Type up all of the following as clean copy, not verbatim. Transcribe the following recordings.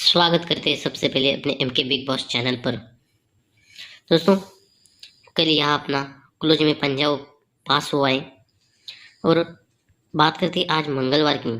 स्वागत करते हैं सबसे पहले अपने एमके बिग बॉस चैनल पर। दोस्तों, कल यहाँ अपना क्लोज में पंजाब पास हुआ है और बात करते हैं आज मंगलवार की।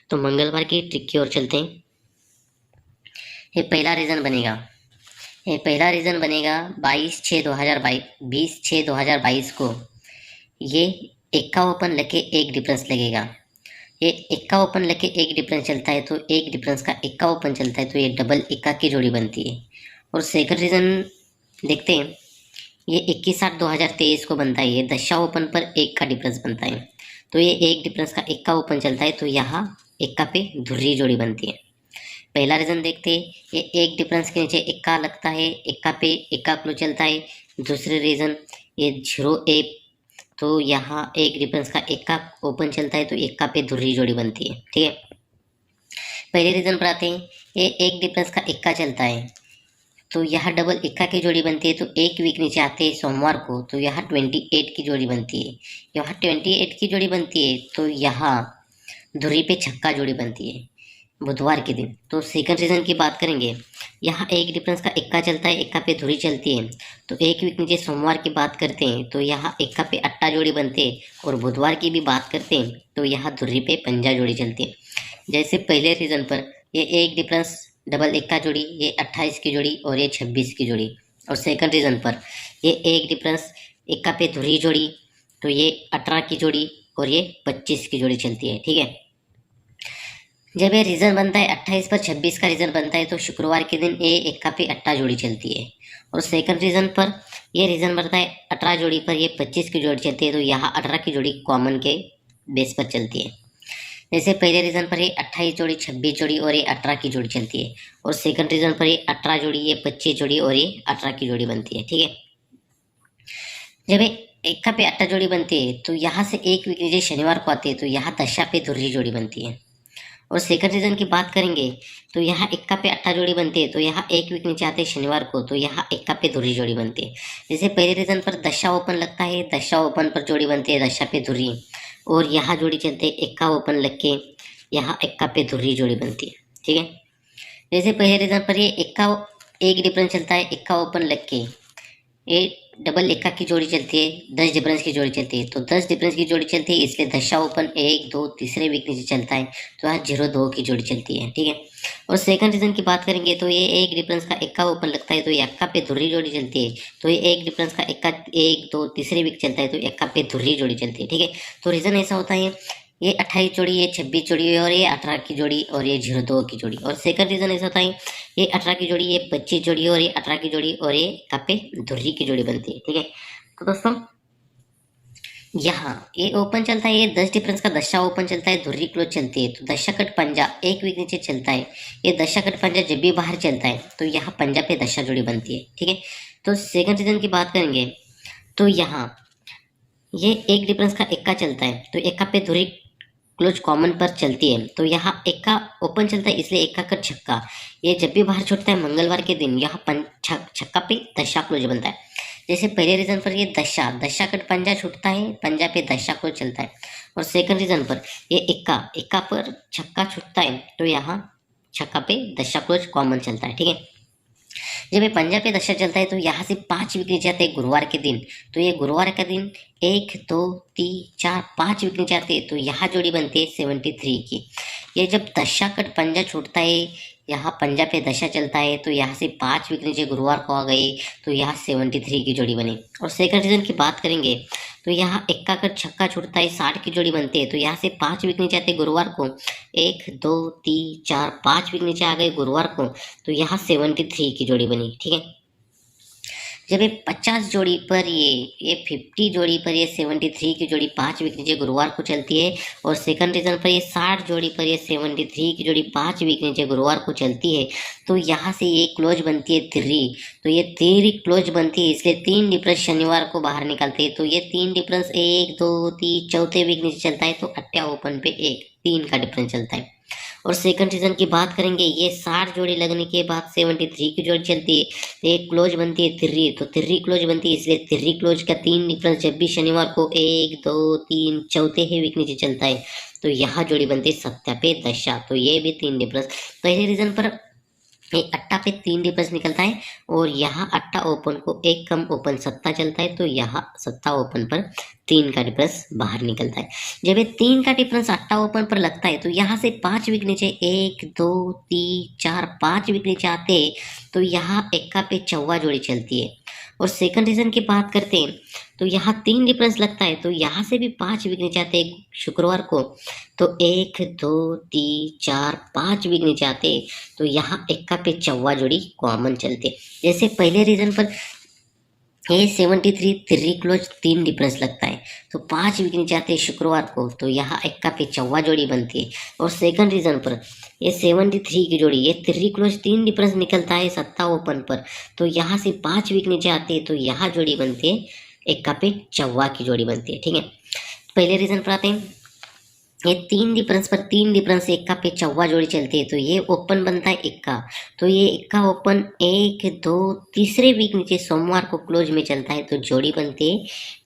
तो मंगलवार की ट्रिक की ओर चलते हैं। ये पहला रीज़न बनेगा 22/6/2022 को ये एक्का ओपन लगे एक डिफरेंस लगेगा। ये एक्का ओपन लेके एक डिफरेंस चलता है तो एक डिफरेंस का एक्का ओपन चलता है तो ये डबल एक्का की जोड़ी बनती है। और सेकंड रीज़न देखते हैं, ये 21/8/2023 को बनता है। ये दशा ओपन पर एक का डिफरेंस बनता है तो ये एक डिफरेंस का एक्का ओपन चलता है तो यहाँ एक्का पे धुर्री जोड़ी बनती है। पहला रीज़न देखते हैं, ये एक डिफरेंस के नीचे एक्का लगता है, एक्का पे एक्का क्लोज चलता है। दूसरे रीज़न ये 0 तो यहाँ एक डिफरेंस का एक्का ओपन चलता है तो एक्का पे धुर्री जोड़ी बनती है। ठीक है, पहले रीजन पर आते हैं। ये एक डिफरेंस का एक्का चलता है तो यहाँ डबल एक्का की जोड़ी बनती है तो एक वीक नीचे आते हैं सोमवार को तो यहाँ 28 की जोड़ी बनती है। यहाँ 28 की जोड़ी बनती है तो यहाँ धुर्री पे छक्का जोड़ी बनती है बुधवार के दिन। तो सेकंड रीज़न की बात करेंगे, यहाँ एक डिफरेंस का एक्का चलता है, एक्का पे धुरी चलती है तो एक वीक नीचे सोमवार की बात करते हैं तो यहाँ एक्का पे अट्टा जोड़ी बनते हैं। और बुधवार की भी बात करते हैं तो यहाँ धुरी पे पंजा जोड़ी चलती है। जैसे पहले रीज़न पर ये एक डिफरेंस डबल एक्का जोड़ी, ये 28 की जोड़ी और ये 26 की जोड़ी। और सेकंड रीज़न पर ये एक डिफरेंस एक्का पे धुरी जोड़ी तो ये 18 की जोड़ी और ये 25 की जोड़ी चलती है। ठीक है, जब ये रीज़न बनता है 28 पर 26 का रीज़न बनता है तो शुक्रवार के दिन ये एक्का पे अट्टा जोड़ी चलती है। और सेकंड रीज़न पर ये रीज़न बनता है 18 जोड़ी पर ये 25 की जोड़ी चलती है तो यहाँ 18 की जोड़ी कॉमन के बेस पर चलती है। जैसे पहले रीज़न पर ये 28 जोड़ी, 26 जोड़ी और ये 18 की जोड़ी चलती है। और सेकंड रीज़न पर ये 18 जोड़ी, ये 25 जोड़ी और ये 18 की जोड़ी बनती है। ठीक है, जब ये एक्का पे अट्टा जोड़ी बनती है तो यहाँ से एक वीक नीचे शनिवार को आते हैं तो यहाँ दशा पे धुर्री जोड़ी बनती है। और सेकंड रीज़न की बात करेंगे तो यहाँ एक्का पे अट्टा जोड़ी बनती है तो यहाँ एक वीक नीचे आते हैं शनिवार को तो यहाँ एक्का पे धुर्री जोड़ी बनती है। जैसे पहले रीज़न पर दशा ओपन लगता है, दशा ओपन पर जोड़ी बनती है दशा पे धुर्री, और यहाँ जोड़ी चलते हैं एक्का ओपन लग के यहाँ एक्का पे धुर्री जोड़ी बनती है। ठीक है, जैसे पहले रीज़न पर ये एक्का एक डिफरेंस चलता है, एक्का ओपन लग के ये डबल एक्का की जोड़ी चलती है, 10 डिफरेंस की जोड़ी चलती है तो 10 डिफरेंस की जोड़ी चलती है इसलिए दशा ओपन 1 2 तीसरे वीक नीचे चलता है तो यहाँ 0 2 की जोड़ी चलती है। ठीक है, और सेकंड रीज़न की बात करेंगे तो ये एक डिफरेंस का एक्का ओपन लगता है तो ये एक्का पे धुर्री जोड़ी चलती है तो ये एक डिफरेंस का एक्का 1 2 तीसरे वीक चलता है तो एक्का पे धुर्री जोड़ी चलती है। ठीक है, तो रीज़न ऐसा होता है, ये 28 जोड़ी, ये 26 जोड़ी और ये 18 की जोड़ी और ये 0 2 की जोड़ी। और सेकंड रीज़न ऐसा होता है, ये 18 की जोड़ी, ये 25 जोड़ी और ये 18 की जोड़ी और ये एक्का पे धुर्री की जोड़ी बनती है। ठीक है, तो दोस्तों यहाँ ये ओपन चलता है, ये 10 डिफरेंस का दशा ओपन चलता है, धुर्री क्लोज चलती है तो दशा कट पंजा एक वीक नीचे चलता है। ये दशा कट पंजा जब भी बाहर चलता है तो यहाँ पंजा पे दशा जोड़ी बनती है। ठीक है, तो सेकंड रीज़न की बात करेंगे तो यहाँ ये एक डिफरेंस का एक्का चलता है तो एक्का पे धुरी क्लोज कॉमन पर चलती है तो यहाँ एक्का ओपन चलता है इसलिए एक्का का छक्का ये जब भी बाहर छूटता है मंगलवार के दिन यहाँ छक्का पे दशा क्लोज बनता है। जैसे पहले रीज़न पर ये दशा कट पंजा छूटता है, पंजा पे दशा क्लोज चलता है। और सेकंड रीज़न पर ये एक्का पर छक्का छूटता है तो यहाँ छक्का पे दशा क्लोज कॉमन चलता है। ठीक है, जब ये पंजा पे दशा चलता है तो यहाँ से 5 वीक नीचे आते हैं गुरुवार के दिन तो ये गुरुवार का दिन 1 2 3 4 5 वीक नीचे आते हैं तो यहाँ जोड़ी बनती है 73 की। ये जब दशा कट पंजा छूटता है, यहाँ पंजा पे दशा चलता है तो यहाँ से 5 वीक नीचे गुरुवार को आ गए तो यहाँ 73 की जोड़ी बनी। और सेकंड रीज़न की बात करेंगे तो यहाँ एक्का का छक्का छूटता है, 60 की जोड़ी बनती है तो यहाँ से 5 वीक नीचे आते गुरुवार को, 1 2 3 4 5 वीक नीचे आ गए गुरुवार को तो यहाँ 73 की जोड़ी बनी। ठीक है, जब ये 50 जोड़ी पर ये 50 जोड़ी पर ये 73 की जोड़ी 5 वीक नीचे गुरुवार को चलती है। और सेकंड रीज़न पर ये 60 जोड़ी पर ये 73 की जोड़ी 5 वीक नीचे गुरुवार को चलती है तो यहाँ से ये क्लोज बनती है तिर्री, तो ये तिर्री क्लोज बनती है इसलिए 3 डिफरेंस शनिवार को बाहर निकलते हैं तो ये 3 डिफरेंस 1 2 3 चौथे वीक नीचे चलता है तो अट्टा ओपन पे 3 का डिफरेंस चलता है। और सेकंड रीज़न की बात करेंगे, ये 60 जोड़ी लगने के बाद 73 की जोड़ी चलती है तो एक क्लोज बनती है तिर्री, तो तिर्री क्लोज बनती है इसलिए तिर्री क्लोज का 3 डिफरेंस जब भी शनिवार को 1 2 3 चौथे ही वीक नीचे चलता है तो यहाँ जोड़ी बनती है सत्या पे दशा, तो ये भी 3 डिफरेंस। पहले रीज़न पर ये अट्टा पे 3 डिफरेंस निकलता है और यहाँ अट्टा ओपन को एक कम ओपन सत्ता चलता है, तो यहाँ सत्ता ओपन पर 3 का डिफरेंस बाहर निकलता है। जब ये 3 का डिफरेंस अट्टा ओपन पर लगता है तो यहाँ से 5 विक नीचे 1 2 3 4 5 विक नीचे आते हैं, तो यहाँ एक्का पे चौवा जोड़ी चलती है। और सेकंड रीजन की बात करते हैं तो यहाँ 3 डिफरेंस लगता है, तो यहाँ से भी 5 विक नीचे आते हैं शुक्रवार को, तो 1 2 3 4 5 विक नीचे आते हैं, तो यहाँ एक्का पे चौवा जोड़ी कॉमन चलते। जैसे पहले रीजन पर A73 3 क्लोज 3 डिफरेंस लगता है, तो 5 विक नीचे आते हैं शुक्रवार को, तो यहाँ एक्का पे चौवा जोड़ी बनती है। और सेकंड रीजन पर A73 की जोड़ी ये 3 क्लोज 3 डिफरेंस निकलता है सत्ता ओपन पर, तो यहाँ से 5 विक नीचे आते हैं, तो यहाँ जोड़ी बनती है एक्का पे चौवा की जोड़ी बनती है। ठीक है, पहले रीजन पर आते हैं। ये 3 डिफरेंस पर 3 डिफरेंस एक्का पे चौवा जोड़ी चलती है, तो ये ओपन बनता है एक्का, तो ये एक्का ओपन 1 2 तीसरे वीक नीचे सोमवार को क्लोज में चलता है, तो जोड़ी बनती है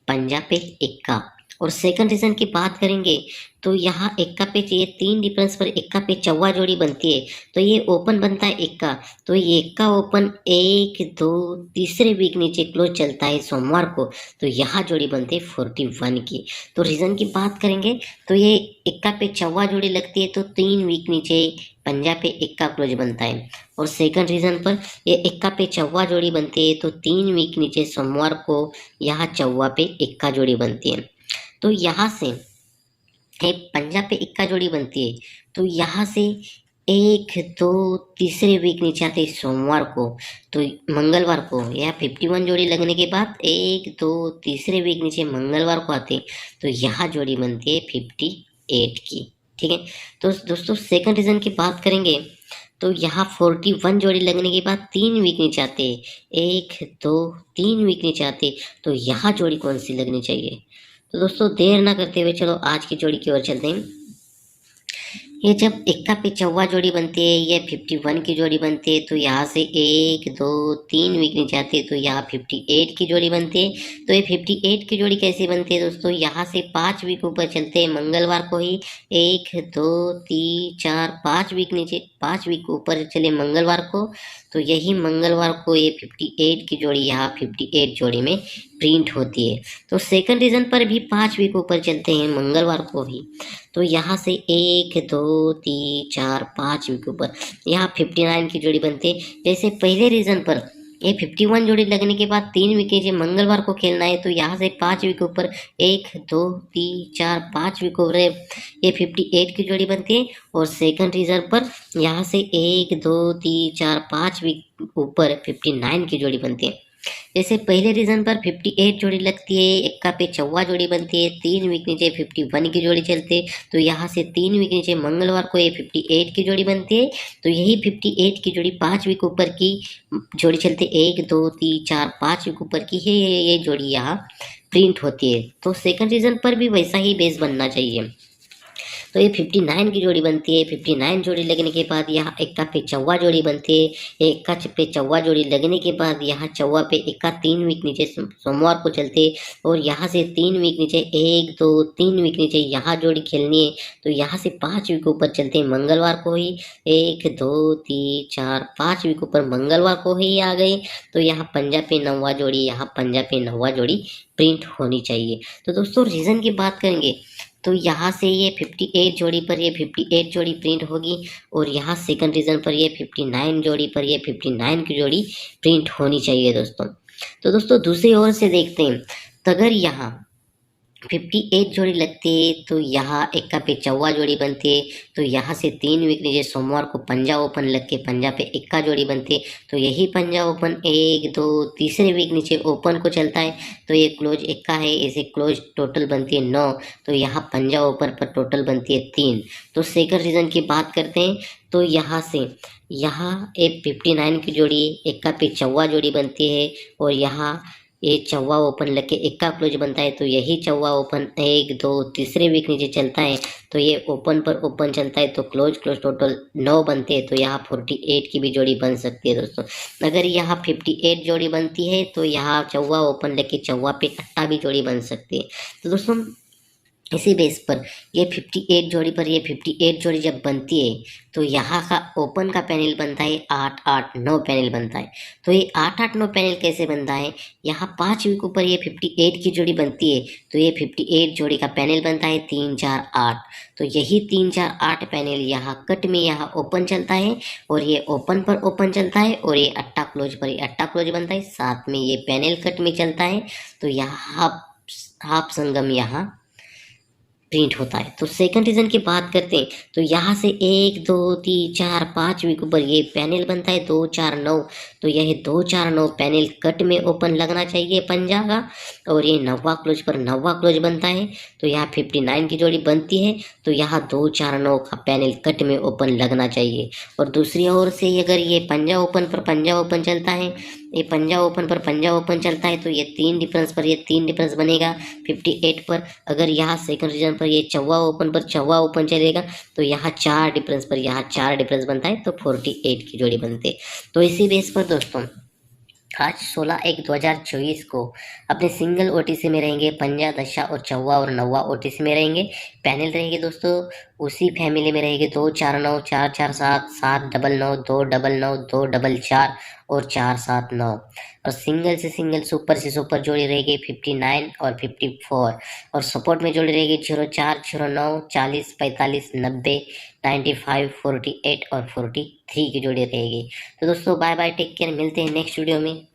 पंजा पे एक्का। और सेकंड रीजन की बात करेंगे तो यहाँ एक्का पे ये 3 डिफरेंस पर एक्का पे चौवा जोड़ी बनती है, तो ये ओपन बनता है एक्का, तो ये एक्का ओपन 1 2 तीसरे वीक नीचे क्लोज चलता है सोमवार को, तो यहाँ जोड़ी बनती है 41 की। तो रीजन की बात करेंगे तो ये एक्का पे चौवा जोड़ी लगती है, तो 3 वीक नीचे पंजा पे एक्का क्लोज बनता है। और सेकंड रीजन पर ये एक्का पे चौवा जोड़ी बनती है, तो 3 वीक नीचे सोमवार को यहाँ चौवा पे एक्का जोड़ी बनती है। तो यहाँ से एक पंजा पे एक्का जोड़ी बनती है, तो यहाँ से 1 2 तीसरे वीक नीचे आते हैं सोमवार को, तो मंगलवार को यह 51 जोड़ी लगने के बाद 1 2 तीसरे वीक नीचे मंगलवार को आते हैं, तो यहाँ जोड़ी बनती है 58 की। ठीक है, तो दोस्तों सेकंड रीजन की बात करेंगे तो यहाँ 41 जोड़ी लगने के बाद 3 वीक नीचे आते हैं, 1 2 3 वीक नीचे आते, तो यहाँ जोड़ी कौन सी लगनी चाहिए। तो दोस्तों देर ना करते हुए चलो आज की जोड़ी की ओर चलते हैं। ये जब एक्का पे चौवा जोड़ी बनती है, ये 51 की जोड़ी बनती है, तो यहाँ से 1 2 3 वीक नीचे आती है, तो यहाँ 58 की जोड़ी बनती है। तो ये 58 की जोड़ी कैसे बनती है दोस्तों, यहाँ से 5 वीक ऊपर चलते हैं मंगलवार को ही, 1 2 3 4 5 वीक नीचे 5 वीक ऊपर चले मंगलवार को, तो यही मंगलवार को ये 58 की जोड़ी यहाँ 58 जोड़ी में प्रिंट होती है। तो सेकंड रीजन पर भी 5 वीक ऊपर चलते हैं मंगलवार को ही, तो यहाँ से 1 2 3 4 5 वीक ऊपर यहाँ 59 की जोड़ी बनती है। जैसे पहले रीजन पर ये 51 जोड़ी लगने के बाद 3 वीक नीचे मंगलवार को खेलना है, तो यहाँ से 5 वीक ऊपर 1 2 3 4 5 वीक ऊपर ये 58 की जोड़ी बनती है। और सेकंड रीजन पर यहाँ से 1 2 3 4 5 वीक ऊपर 59 की जोड़ी बनती है। जैसे पहले रीजन पर 58 जोड़ी लगती है, एक्का पे चौवा जोड़ी बनती है, 3 वीक नीचे 51 की जोड़ी चलती है, तो यहाँ से 3 वीक नीचे मंगलवार को ये 58 की जोड़ी बनती है, तो यही 58 की जोड़ी 5 वीक ऊपर की जोड़ी चलती है, 1 2 3 4 5 वीक ऊपर की है ये जोड़ी यहाँ प्रिंट होती है। तो सेकंड रीजन पर भी वैसा ही बेस बनना चाहिए। तो ये 59 की जोड़ी बनती है। 59 जोड़ी लगने के बाद यहाँ एक्का पे चौवा जोड़ी बनती है। एक्का पे चौवा जोड़ी लगने के बाद यहाँ चौवा पे एक्का 3 वीक नीचे सोमवार को चलते, और यहाँ से 3 वीक नीचे 1 2 3 वीक नीचे यहाँ जोड़ी खेलनी है, तो यहाँ से 5 वीक ऊपर चलते हैं मंगलवार को ही, 1 2 3 4 5 वीक ऊपर मंगलवार को ही आ गए, तो यहाँ पंजा पे नौवा जोड़ी, यहाँ पंजा पे नौवा जोड़ी प्रिंट होनी चाहिए। तो दोस्तों रीजन की बात करेंगे तो यहाँ से ये 58 जोड़ी पर ये 58 जोड़ी प्रिंट होगी, और यहाँ सेकंड रीजन पर ये 59 जोड़ी पर ये 59 की जोड़ी प्रिंट होनी चाहिए दोस्तों। तो दोस्तों दूसरी ओर से देखते हैं, तो अगर यहाँ 58 जोड़ी लगती है, तो यहाँ एक्का पे चौवा जोड़ी बनती है, तो यहाँ से 3 वीक नीचे सोमवार को पंजा ओपन लग के पंजा पे एक्का जोड़ी बनती है, तो यही पंजा ओपन 1 2 तीसरे वीक नीचे ओपन को चलता है, तो ये क्लोज एक्का है, इसे क्लोज टोटल बनती है 9, तो यहाँ पंजा ओपन पर टोटल बनती है 3। तो सेकंड रीजन की बात करते हैं, तो यहाँ से यहाँ एक 59 की जोड़ी एक्का पे चौवा जोड़ी बनती है, और यहाँ ये चौवा ओपन लग के एक्का क्लोज बनता है, तो यही चौवा ओपन 1 2 तीसरे वीक नीचे चलता है, तो ये ओपन पर ओपन चलता है, तो क्लोज टोटल 9 बनते हैं, तो यहाँ 48 की भी जोड़ी बन सकती है दोस्तों। अगर यहाँ 58 जोड़ी बनती है, तो यहाँ चौवा ओपन लेके चौवा पे अट्टा भी जोड़ी बन सकती है। तो दोस्तों इसी बेस पर ये 58 जोड़ी पर ये 58 जोड़ी जब बनती है तो यहाँ का ओपन का पैनल बनता है 8 8 9 पैनल बनता है। तो ये 8 8 9 पैनल कैसे बनता है, यहाँ 5 वीक ऊपर ये 58 की जोड़ी बनती है तो ये 58 जोड़ी का पैनल बनता है 3 4 8। तो यही 3 4 8 पैनल यहाँ कट में यहाँ ओपन चलता है और ये ओपन पर ओपन चलता है और ये अट्टा क्लोज पर अट्टा क्लोज बनता है, साथ में ये पैनल कट में चलता है। तो यहाँ हाफ संगम यहाँ प्रिंट होता है। तो सेकंड रीजन की बात करते हैं तो यहाँ से 1 2 3 4 5 वीक ऊपर ये पैनल बनता है 2 4 9। तो यह 2 4 9 पैनल कट में ओपन लगना चाहिए पंजा का और ये नवा क्लोज पर नवा क्लोज बनता है। तो यहाँ 59 की जोड़ी बनती है तो यहाँ 2 4 9 का पैनल कट में ओपन लगना चाहिए। और दूसरी ओर से अगर ये पंजा ओपन पर पंजा ओपन चलता है, ये पंजा ओपन पर पंजा ओपन चलता है तो ये 3 डिफरेंस पर ये 3 डिफरेंस बनेगा 58 पर। अगर यहाँ सेकंड रीजन पर ये चौवा ओपन पर चौवा ओपन चलेगा तो यहाँ 4 डिफरेंस पर यहाँ 4 डिफरेंस बनता है तो 48 की जोड़ी बनती है। तो इसी बेस पर दोस्तों आज 16/1/2024 को अपने सिंगल ओटीसी में रहेंगे पंजा दशा और चौवा और नौवा ओटीसी में रहेंगे। पैनल रहेंगे दोस्तों उसी फैमिली में रहेंगे 2 4 9 4 4 7 7 9 9 2 9 9 2 4 और 4 7 9। और सिंगल से सुपर जोड़ी रहेगी 59 और 54। और सपोर्ट में जोड़ी रहेगी 04 09 40 45 90 95 48 और 43 की जोड़ी रहेगी। तो दोस्तों बाय बाय, टेक केयर, मिलते हैं नेक्स्ट वीडियो में।